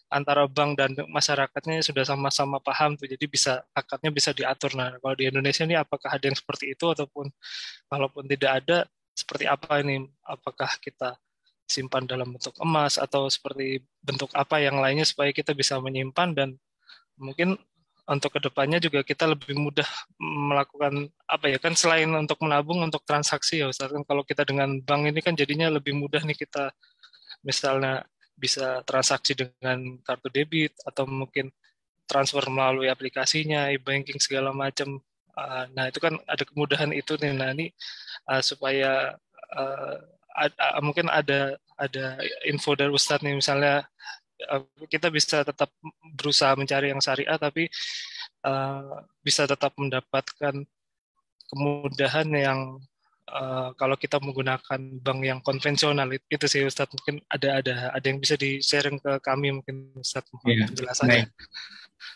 antara bank dan masyarakatnya sudah sama-sama paham tuh, jadi akadnya bisa diatur. Nah, kalau di Indonesia ini apakah ada yang seperti itu, ataupun kalaupun tidak ada, seperti apa ini? Apakah kita simpan dalam bentuk emas atau seperti bentuk apa yang lainnya supaya kita bisa menyimpan, dan mungkin untuk kedepannya juga kita lebih mudah melakukan apa ya, kan selain untuk menabung, untuk transaksi ya Ustaz, kan kalau kita dengan bank ini kan jadinya lebih mudah nih, kita misalnya bisa transaksi dengan kartu debit atau mungkin transfer melalui aplikasinya, e-banking segala macam. Nah, itu kan ada kemudahan itu nih. Nah, ini supaya mungkin ada info dari Ustadz nih, misalnya kita bisa tetap berusaha mencari yang syariah tapi bisa tetap mendapatkan kemudahan yang kalau kita menggunakan bank yang konvensional. Itu sih Ustadz, mungkin ada yang bisa di-sharing ke kami mungkin Ustadz, mohon Ya, penjelasannya. baik.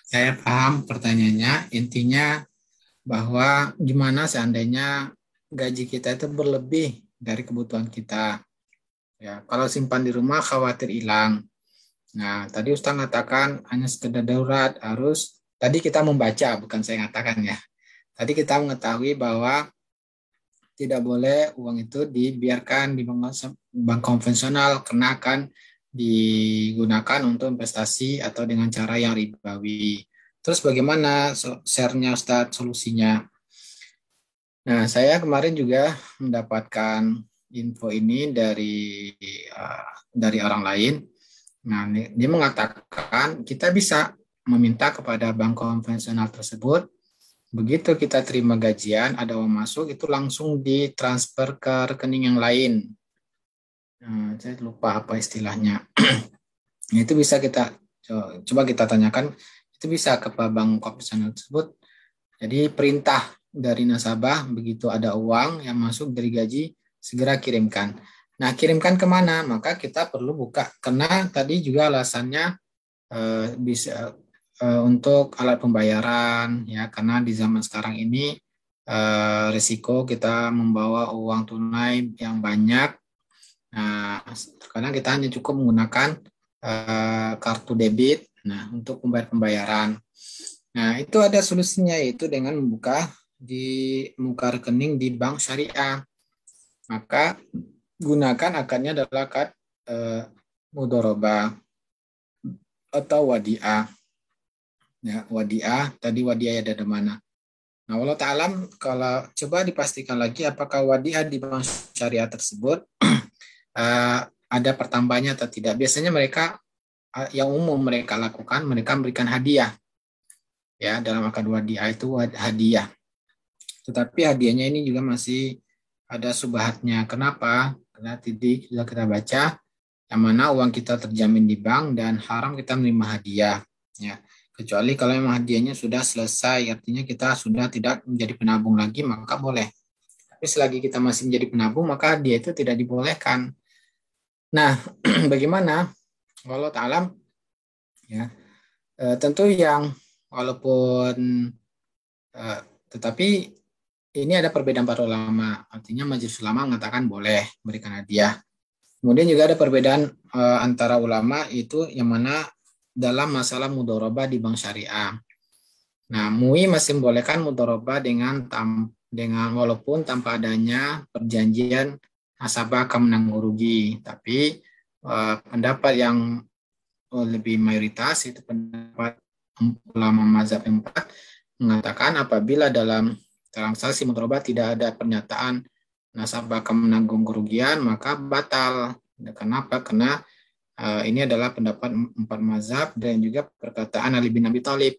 Saya paham pertanyaannya. Intinya bahwa gimana seandainya gaji kita itu berlebih dari kebutuhan kita. Ya, kalau simpan di rumah khawatir hilang. Nah, tadi Ustaz mengatakan hanya sekedar darurat, tadi kita membaca, bukan saya ngatakan ya. Tadi kita mengetahui bahwa tidak boleh uang itu dibiarkan di bank konvensional karena akan digunakan untuk investasi atau dengan cara yang ribawi. Terus bagaimana share-nya Ustaz, solusinya? Nah, saya kemarin juga mendapatkan info ini dari orang lain. Nah, dia mengatakan kita bisa meminta kepada bank konvensional tersebut, begitu kita terima gajian, ada uang masuk, itu langsung ditransfer ke rekening yang lain. Nah, saya lupa apa istilahnya. Itu bisa kita coba kita tanyakan, itu bisa ke bank konvensional tersebut. Jadi perintah dari nasabah, begitu ada uang yang masuk dari gaji, segera kirimkan. Nah, kirimkan kemana? Maka kita perlu buka, karena tadi juga alasannya bisa untuk alat pembayaran, ya, karena di zaman sekarang ini risiko kita membawa uang tunai yang banyak. Nah, karena kita hanya cukup menggunakan kartu debit, nah, untuk pembayaran. Nah, itu ada solusinya, yaitu dengan membuka di muka rekening di bank syariah. Maka gunakan akadnya adalah akad mudharabah atau wadiah. Ya, wadiah, tadi wadiah ada di mana? Nah, wallahu ta'ala, kalau coba dipastikan lagi apakah wadiah di bank syariah tersebut ada pertambahannya atau tidak. Biasanya mereka yang umum mereka lakukan, mereka memberikan hadiah. Ya, dalam akad wadiah itu hadiah. Tetapi hadiahnya ini juga masih ada subhatnya. Kenapa? Karena tadi sudah kita baca, yang mana uang kita terjamin di bank dan haram kita menerima hadiah. Ya, kecuali kalau memang hadiahnya sudah selesai, artinya kita sudah tidak menjadi penabung lagi, maka boleh. Tapi selagi kita masih menjadi penabung, maka hadiah itu tidak dibolehkan. Nah, bagaimana? Wallahu ta'ala, ya, tentu yang walaupun tetapi ini ada perbedaan para ulama. Artinya majelis ulama mengatakan boleh memberikan hadiah. Kemudian juga ada perbedaan antara ulama itu yang mana dalam masalah mudharabah di bank syariah. Nah, MUI masih membolehkan mudharabah dengan walaupun tanpa adanya perjanjian nasabah akan menanggung rugi. Tapi pendapat yang lebih mayoritas itu pendapat ulama mazhab 4 mengatakan apabila dalam transaksi mudharabah tidak ada pernyataan nasabah akan menanggung kerugian, maka batal. Kenapa? Karena ini adalah pendapat 4 mazhab dan juga perkataan Ali bin Abi Thalib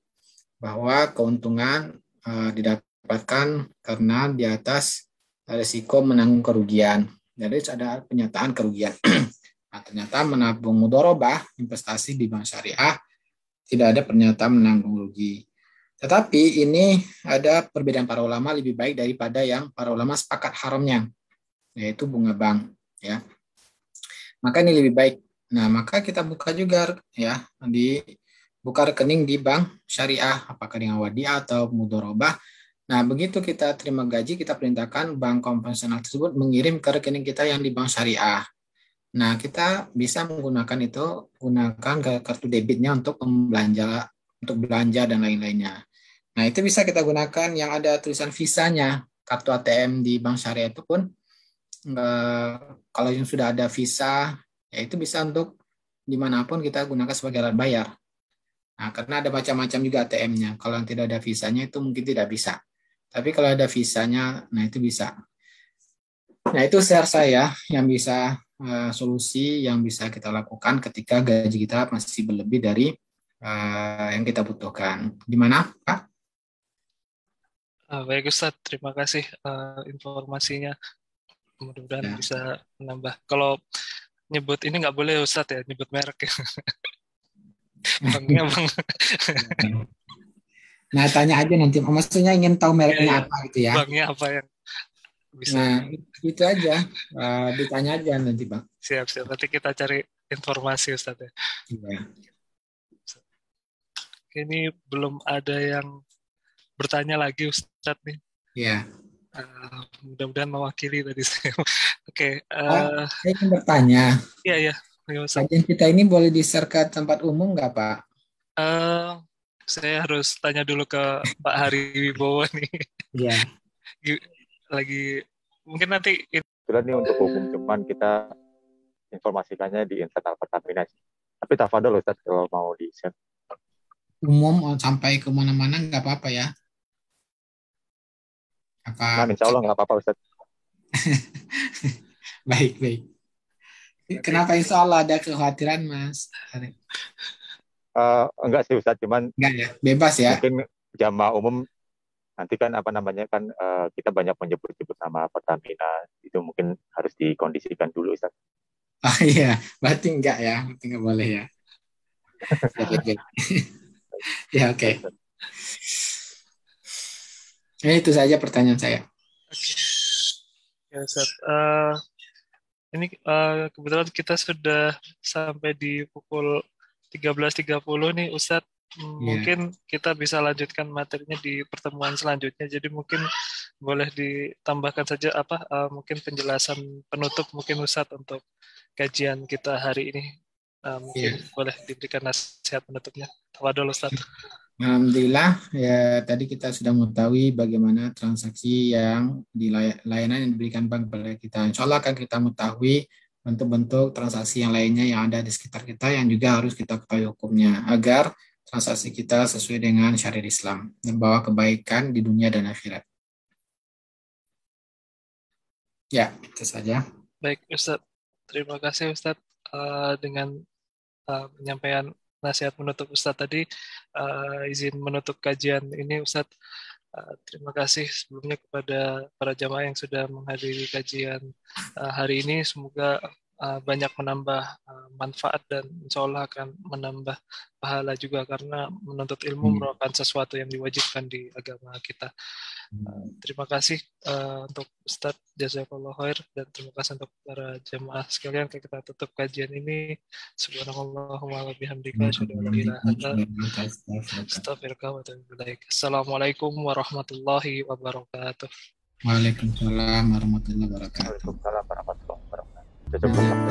bahwa keuntungan didapatkan karena di atas risiko menanggung kerugian. Jadi ada pernyataan kerugian. Nah, ternyata menabung mudharabah investasi di bank syariah tidak ada pernyataan menanggung rugi. Tetapi ini ada perbedaan para ulama lebih baik daripada yang para ulama sepakat haramnya, yaitu bunga bank. Ya, maka ini lebih baik. Nah, maka kita buka juga ya buka rekening di bank syariah, apakah dengan wadiah atau mudharabah. Nah, begitu kita terima gaji, kita perintahkan bank konvensional tersebut mengirim ke rekening kita yang di bank syariah. Nah, kita bisa menggunakan itu, gunakan kartu debitnya untuk belanja dan lain-lainnya. Nah, itu bisa kita gunakan yang ada tulisan visanya. Kartu ATM di bank syariah itu pun, kalau yang sudah ada visa, ya itu bisa untuk dimanapun kita gunakan sebagai alat bayar. Nah, karena ada macam-macam juga ATM-nya. Kalau yang tidak ada visanya itu mungkin tidak bisa. Tapi kalau ada visanya, nah itu bisa. Nah, itu share saya yang bisa solusi yang bisa kita lakukan ketika gaji kita masih berlebih dari yang kita butuhkan. Gimana, Pak? Baik Ustadz, terima kasih informasinya. Mudah-mudahan Ya. bisa menambah. Kalau nyebut ini nggak boleh Ustadz ya, nyebut merek ya. Banknya bang. Nah, tanya aja nanti. Maksudnya ingin tahu mereknya apa gitu ya. Banknya apa yang bisa. Nah, itu aja. Ditanya aja nanti, Bang. Siap. Nanti kita cari informasi Ustadz ya. Iya. Ini belum ada yang bertanya lagi Ustadz nih. Iya. Mudah-mudahan mewakili tadi saya. Oke. Saya ingin bertanya. Iya. Kajian kita ini boleh di-share ke tempat umum nggak, Pak? Saya harus tanya dulu ke Pak Hari Wibowo nih. Iya. Lagi mungkin nanti. Itulah nih untuk umum, cuman kita informasikannya di internal Pertamina. Tapi tafadhol Ustaz kalau mau di-share. Umum sampai ke mana-mana nggak apa-apa ya? Nah, insya Allah nggak apa-apa Ustaz. Baik. Kenapa insya Allah ada kekhawatiran, Mas? Enggak sih Ustaz, cuman enggak ya, bebas ya. Mungkin jamaah umum nanti kan kita banyak menyebut-sebut nama Pertamina, itu mungkin harus dikondisikan dulu Ustaz. Oh iya, berarti enggak ya, berarti enggak boleh ya. Ya oke. Itu saja pertanyaan saya. Ya Ustaz, ini kebetulan kita sudah sampai di pukul 13.30 nih Ustaz. Mungkin kita bisa lanjutkan materinya di pertemuan selanjutnya. Jadi mungkin boleh ditambahkan saja mungkin penjelasan penutup mungkin Ustaz untuk kajian kita hari ini. Mungkin boleh diberikan nasihat penutupnya. Tafadhol Ustaz. Alhamdulillah ya, tadi kita sudah mengetahui bagaimana transaksi yang di layanan yang diberikan bank kepada kita. Insya Allah akan kita mengetahui bentuk-bentuk transaksi yang lainnya yang ada di sekitar kita yang juga harus kita ketahui hukumnya agar transaksi kita sesuai dengan syariat Islam dan membawa kebaikan di dunia dan akhirat. Ya, itu saja. Baik Ustaz, terima kasih Ustaz dengan penyampaian nasihat menutup Ustadz tadi. Izin menutup kajian ini Ustadz. Terima kasih sebelumnya kepada para jamaah yang sudah menghadiri kajian hari ini. Semoga banyak menambah manfaat dan insya Allah akan menambah pahala juga karena menuntut ilmu merupakan sesuatu yang diwajibkan di agama kita. Terima kasih untuk Ustadz, jazakallah khair, dan terima kasih untuk para jamaah sekalian. Kita tutup kajian ini. Subhanallahumma wa bihamdika asyhadu an la ilaha illa anta astaghfiruka wa atubu ilaik. Assalamualaikum warahmatullahi wabarakatuh. Waalaikumsalam warahmatullahi wabarakatuh. Waalaikumsalam warahmatullahi wabarakatuh.